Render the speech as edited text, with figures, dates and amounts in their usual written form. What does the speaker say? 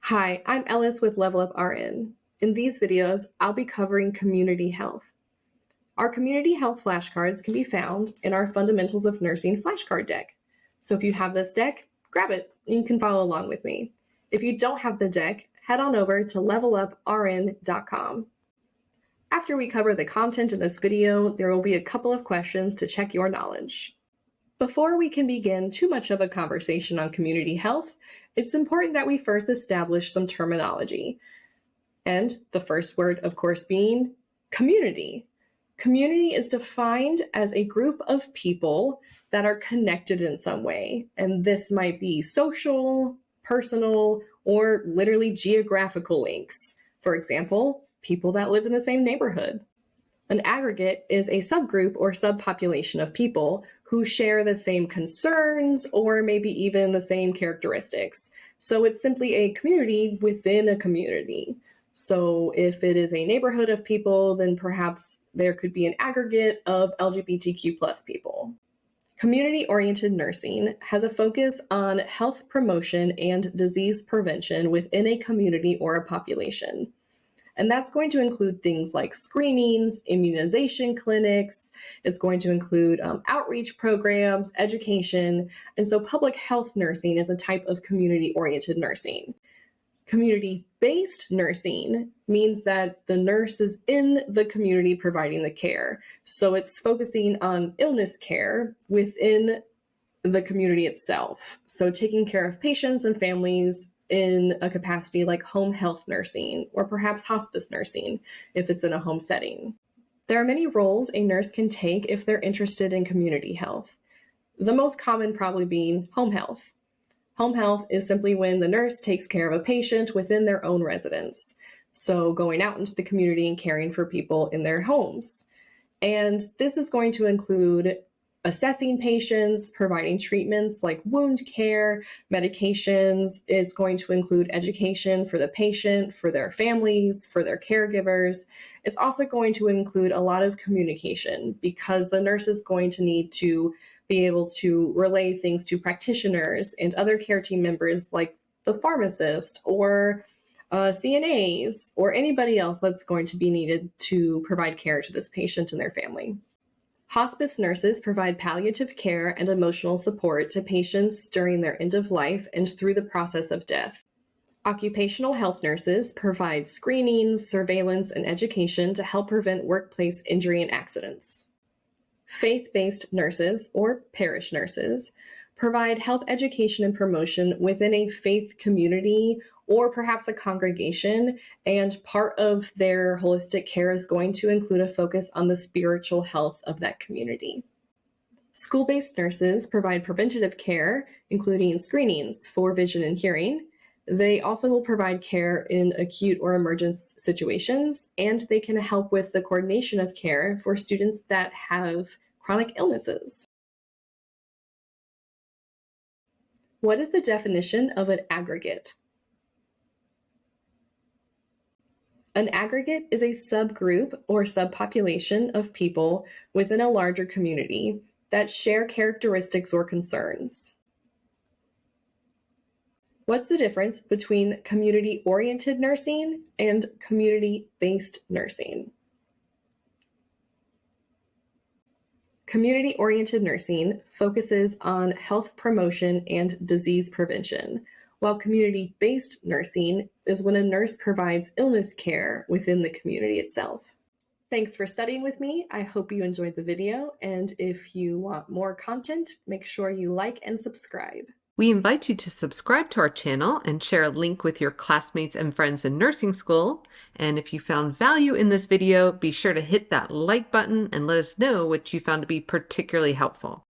Hi, I'm Ellis with Level Up RN. In these videos, I'll be covering community health. Our community health flashcards can be found in our Fundamentals of Nursing flashcard deck. So if you have this deck, grab it and you can follow along with me. If you don't have the deck, head on over to leveluprn.com. After we cover the content in this video, there will be a couple of questions to check your knowledge. Before we can begin too much of a conversation on community health, it's important that we first establish some terminology. And the first word, of course, being community. Community is defined as a group of people that are connected in some way. And this might be social, personal, or literally geographical links. For example, people that live in the same neighborhood. An aggregate is a subgroup or subpopulation of people who share the same concerns or maybe even the same characteristics. So it's simply a community within a community. So if it is a neighborhood of people, then perhaps there could be an aggregate of LGBTQ+ people. Community-oriented nursing has a focus on health promotion and disease prevention within a community or a population. And that's going to include things like screenings, immunization clinics. It's going to include outreach programs, education. And so public health nursing is a type of community-oriented nursing. Community-based nursing means that the nurse is in the community providing the care. So it's focusing on illness care within the community itself. So taking care of patients and families in a capacity like home health nursing or perhaps hospice nursing if it's in a home setting. There are many roles a nurse can take if they're interested in community health. The most common probably being home health. Home health is simply when the nurse takes care of a patient within their own residence. So going out into the community and caring for people in their homes. And this is going to include assessing patients, providing treatments like wound care, medications. It's going to include education for the patient, for their families, for their caregivers. It's also going to include a lot of communication because the nurse is going to need to be able to relay things to practitioners and other care team members like the pharmacist or CNAs or anybody else that's going to be needed to provide care to this patient and their family. Hospice nurses provide palliative care and emotional support to patients during their end of life and through the process of death. Occupational health nurses provide screenings, surveillance, and education to help prevent workplace injury and accidents. Faith-based nurses, or parish nurses, provide health education and promotion within a faith community or perhaps a congregation, and part of their holistic care is going to include a focus on the spiritual health of that community. School-based nurses provide preventative care, including screenings for vision and hearing. They also will provide care in acute or emergence situations, and they can help with the coordination of care for students that have chronic illnesses. What is the definition of an aggregate? An aggregate is a subgroup or subpopulation of people within a larger community that share characteristics or concerns. What's the difference between community-oriented nursing and community-based nursing? Community-oriented nursing focuses on health promotion and disease prevention, while community-based nursing is when a nurse provides illness care within the community itself. Thanks for studying with me. I hope you enjoyed the video, and if you want more content, make sure you like and subscribe. We invite you to subscribe to our channel and share a link with your classmates and friends in nursing school. And if you found value in this video, be sure to hit that like button and let us know what you found to be particularly helpful.